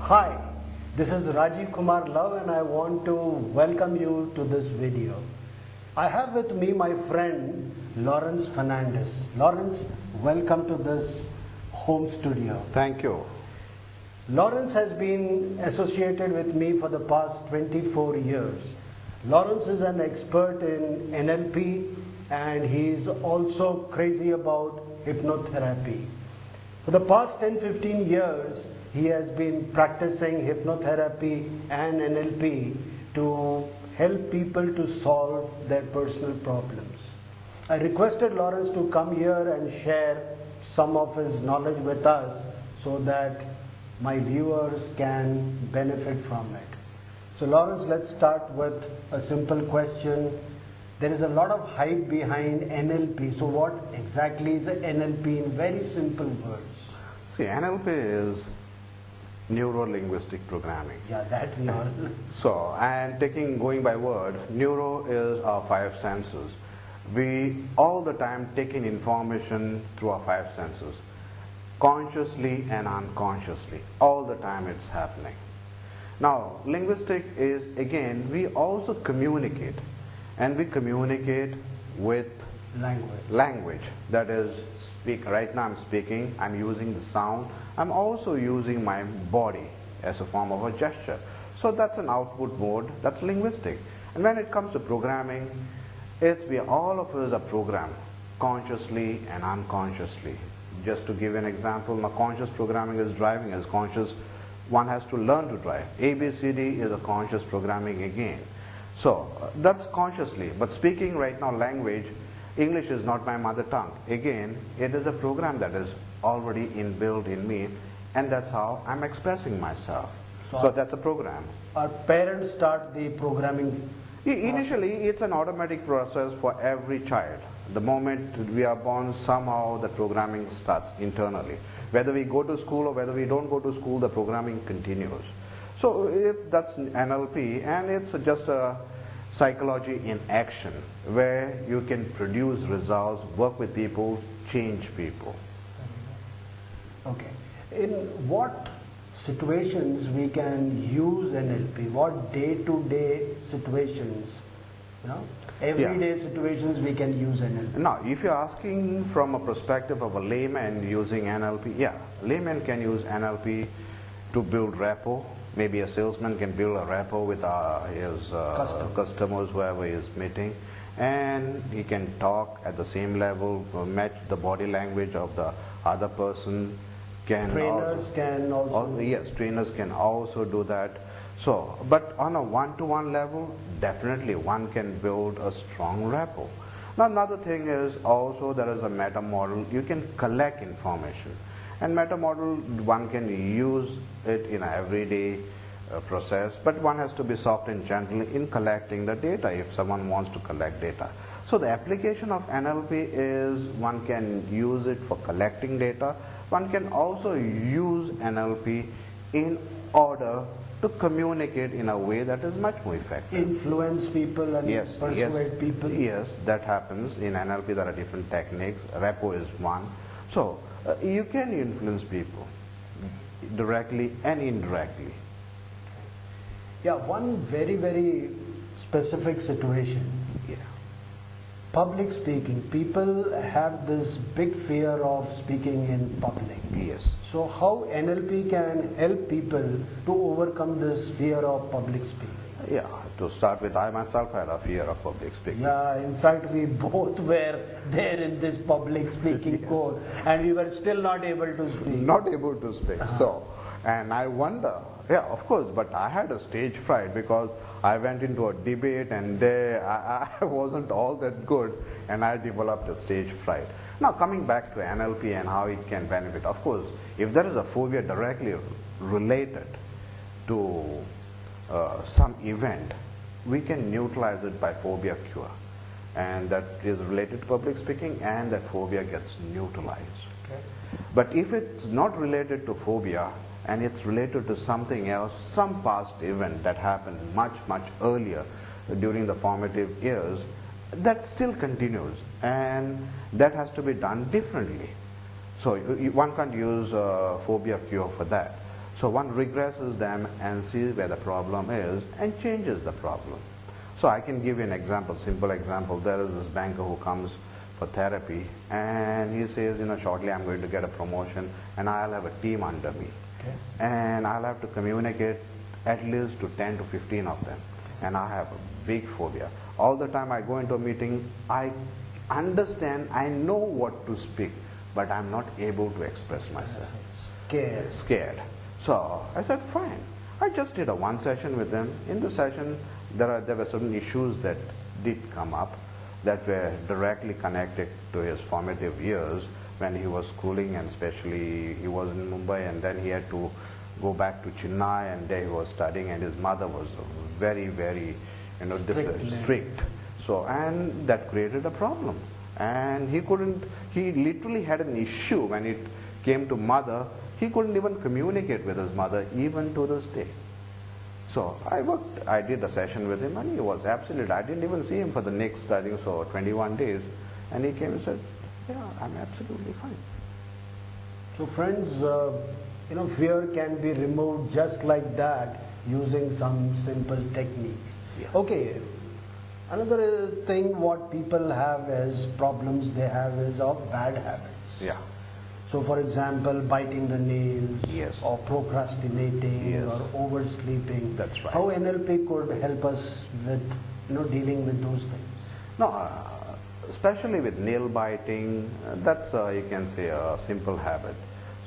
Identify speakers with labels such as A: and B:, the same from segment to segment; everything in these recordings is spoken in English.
A: Hi, this is Rajiv Kumar Love and I want to welcome you to this video. I have with me my friend Lawrence Fernandez. Lawrence, welcome to this home studio.
B: Thank you.
A: Lawrence has been associated with me for the past 24 years. Lawrence is an expert in NLP and he is also crazy about hypnotherapy. For the past 10-15 years, he has been practicing hypnotherapy and NLP to help people to solve their personal problems. I requested Lawrence to come here and share some of his knowledge with us so that my viewers can benefit from it. So Lawrence, let's start with a simple question. There is a lot of hype behind NLP. So what exactly is NLP in very simple words?
B: See, NLP is neuro-linguistic programming.
A: Yeah, that we all.
B: So, and going by word, neuro is our five senses. We all the time take in information through our five senses, consciously and unconsciously. All the time it's happening. Now, linguistic is, again, we also communicate. And we communicate with language. That is, right now I'm speaking, I'm using the sound, I'm also using my body as a form of a gesture. So that's an output mode, that's linguistic. And when it comes to programming, all of us are programmed consciously and unconsciously. Just to give an example, now conscious programming is driving as conscious, one has to learn to drive. ABCD is a conscious programming again. So that's consciously, but speaking right now language, English is not my mother tongue. Again, it is a program that is already inbuilt in me, and that's how I'm expressing myself. So that's a program.
A: Our parents start the programming?
B: Initially, it's an automatic process for every child. The moment we are born, somehow the programming starts internally. Whether we go to school or whether we don't go to school, the programming continues. So that's NLP, and it's just a psychology in action where you can produce results, work with people, change people.
A: Okay. In what situations we can use NLP? What day-to-day situations, everyday situations we can use NLP?
B: Now, if you're asking from a perspective of a layman using NLP, yeah, layman can use NLP to build rapport. Maybe a salesman can build a rapport with his customers, whoever he is meeting, and he can talk at the same level, match the body language of the other person.
A: Trainers can also.
B: Yes, trainers can also do that. So, but on a one-to-one level, definitely one can build a strong rapport. Now, another thing is also there is a meta model. You can collect information. And meta model, one can use it in an everyday process, but one has to be soft and gentle in collecting the data if someone wants to collect data. So the application of NLP is one can use it for collecting data. One can also use NLP in order to communicate in a way that is much more effective.
A: Influence people and persuade people.
B: Yes, that happens. In NLP there are different techniques. Rapport is one. So you can influence people directly and indirectly.
A: Yeah, one very, very specific situation.
B: Yeah.
A: Public speaking. People have this big fear of speaking in public.
B: Yes.
A: So how NLP can help people to overcome this fear of public speaking?
B: Yeah, to start with, I myself had a fear of public speaking.
A: Yeah, in fact, we both were there in this public speaking course, and we were still not able to speak.
B: Not able to speak. So, and I wonder, yeah, of course, but I had a stage fright because I went into a debate and there I wasn't all that good, and I developed a stage fright. Now, coming back to NLP and how it can benefit, of course, if there is a phobia directly related to some event, we can neutralize it by phobia cure, and that is related to public speaking, and that phobia gets neutralized.
A: Okay.
B: But if it's not related to phobia and it's related to something else, some past event that happened much earlier during the formative years, that still continues, and that has to be done differently. So one can't use phobia cure for that. So one regresses them and sees where the problem is and changes the problem. So I can give you an example, simple example. There is this banker who comes for therapy and he says, shortly I'm going to get a promotion and I'll have a team under me.
A: Okay.
B: And I'll have to communicate at least to 10 to 15 of them. And I have a big phobia. All the time I go into a meeting, I understand, I know what to speak, but I'm not able to express myself. Scared. So I said, fine. I just did a one session with them. In the session, there were certain issues that did come up that were directly connected to his formative years when he was schooling, and especially he was in Mumbai and then he had to go back to Chennai and there he was studying, and his mother was very, very strict. So, and that created a problem. And he literally had an issue when it came to mother. He couldn't even communicate with his mother even to this day. So I did a session with him and he was absolutely, I didn't even see him for the next, I think so, 21 days. And he came and said, yeah, I'm absolutely fine.
A: So friends, fear can be removed just like that using some simple techniques.
B: Yeah.
A: Okay, another thing what people have as problems they have is of bad habits.
B: Yeah.
A: So for example, biting the nails,
B: Yes.
A: or procrastinating,
B: Yes.
A: or oversleeping.
B: That's right.
A: How NLP could help us with dealing with those things?
B: No, especially with nail biting, that's you can say a simple habit.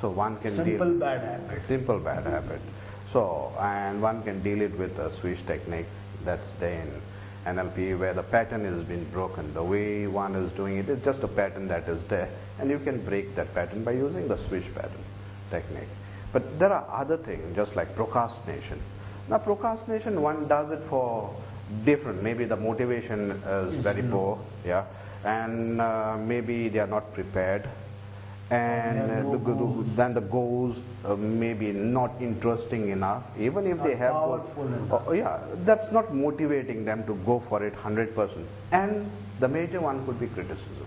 B: So one can
A: Simple bad habit.
B: Simple bad habit. So, and one can deal it with a swish technique that's there in NLP, where the pattern has been broken. The way one is doing it is just a pattern that is there, and you can break that pattern by using the swish pattern technique. But there are other things, just like procrastination. Now procrastination, one does it for different, maybe the motivation is very poor, yeah, and maybe they are not prepared, and then the goals maybe not interesting enough, even if they have
A: powerful enough.
B: that's not motivating them to go for it 100%. And the major one could be criticism.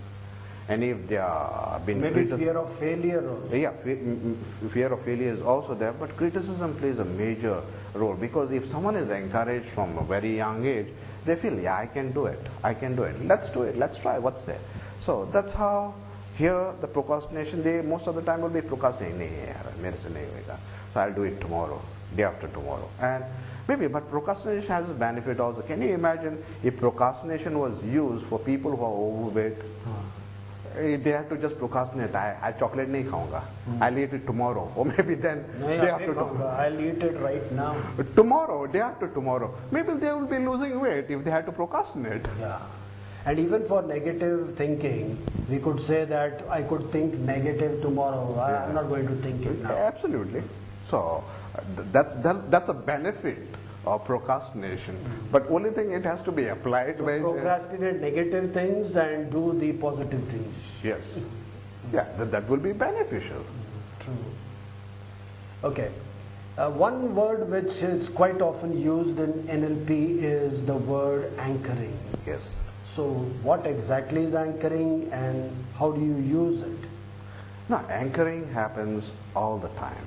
B: And if they are being
A: Maybe fear of failure also.
B: yeah, fear of failure is also there, but criticism plays a major role, because if someone is encouraged from a very young age, they feel, yeah, I can do it, let's do it, let's try, what's there. So that's how here the procrastination, they most of the time will be procrastinating. So I'll do it tomorrow, day after tomorrow. And maybe, but procrastination has a benefit also. Can you imagine if procrastination was used for people who are overweight? They have to just procrastinate. I chocolate nahi khaunga. I'll eat it tomorrow, or maybe then day after tomorrow.
A: I'll eat it right now.
B: Tomorrow, day after tomorrow. Maybe they will be losing weight if they had to procrastinate.
A: Yeah. And even for negative thinking, we could say that I could think negative tomorrow. I'm not going to think it now.
B: Absolutely. So that's a benefit of procrastination. But only thing, it has to be applied.
A: So procrastinate negative things and do the positive things.
B: Yes. Yeah, that will be beneficial.
A: True. Okay. One word which is quite often used in NLP is the word anchoring.
B: Yes.
A: So what exactly is anchoring and how do you use it?
B: Now, anchoring happens all the time.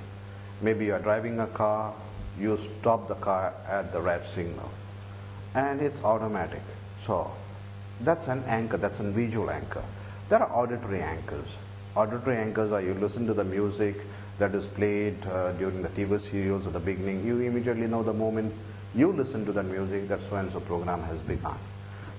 B: Maybe you are driving a car, you stop the car at the red signal, and it's automatic. So that's an anchor, that's a visual anchor. There are auditory anchors. Auditory anchors are, you listen to the music that is played during the TV serials at the beginning, you immediately know the moment you listen to the music that so-and-so program has begun.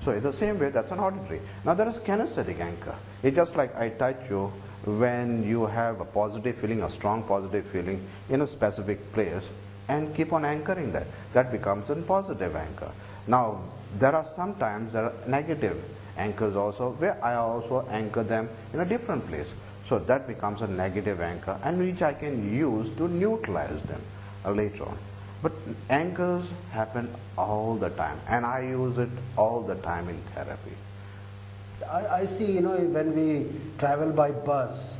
B: So in the same way, that's an auditory. Now there is kinesthetic anchor. It's just like I touch you, when you have a positive feeling, a strong positive feeling in a specific place, and keep on anchoring that. That becomes a positive anchor. Now there are sometimes there are negative anchors also, where I also anchor them in a different place. So that becomes a negative anchor, and which I can use to neutralize them later on. But anchors happen all the time, and I use it all the time in therapy.
A: I see, when we travel by bus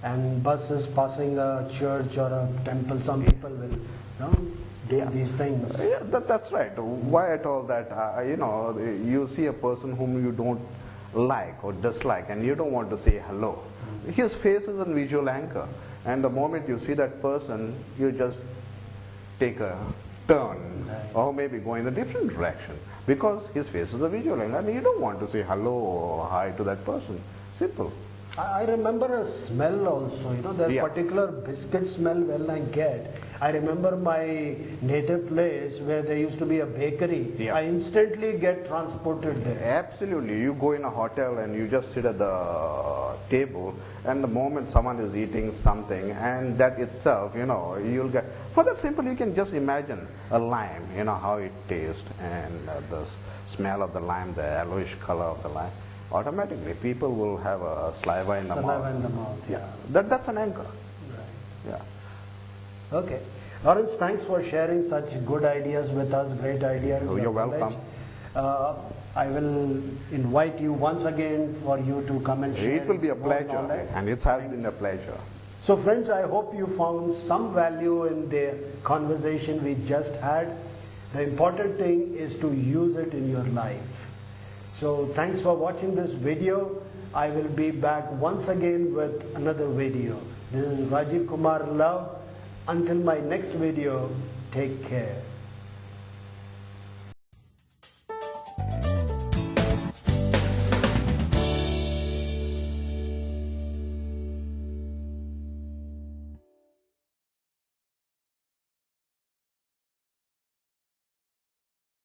A: and bus is passing a church or a temple, some people will do these things.
B: Yeah, that's right. Why at all that, you see a person whom you don't like or dislike and you don't want to say hello. His face is a visual anchor, and the moment you see that person, you just take a turn
A: Right.
B: or maybe go in a different direction because his face is a visual and you don't want to say hello or hi to that person. Simple.
A: I remember a smell also, you know, that
B: Yeah.
A: particular biscuit smell when I get. I remember my native place where there used to be a bakery.
B: Yeah.
A: I instantly get transported there.
B: Absolutely. You go in a hotel and you just sit at the table and the moment someone is eating something and that itself, you know, you'll get, for that simple you can just imagine a lime, you know, how it tastes and the smell of the lime, the yellowish color of the lime. Automatically people will have a saliva in the
A: Saliva
B: mouth.
A: in the mouth, yeah.
B: That's an anchor.
A: Right.
B: Yeah.
A: Okay. Lawrence, thanks for sharing such good ideas with us, great ideas.
B: Oh, you're welcome.
A: I will invite you once again for you to come and share.
B: It will be a
A: more
B: pleasure
A: knowledge.
B: and it has been a pleasure.
A: So friends, I hope you found some value in the conversation we just had. The important thing is to use it in your life. So thanks for watching this video. I will be back once again with another video. This is Rajiv Kumar Love. Until my next video, take care.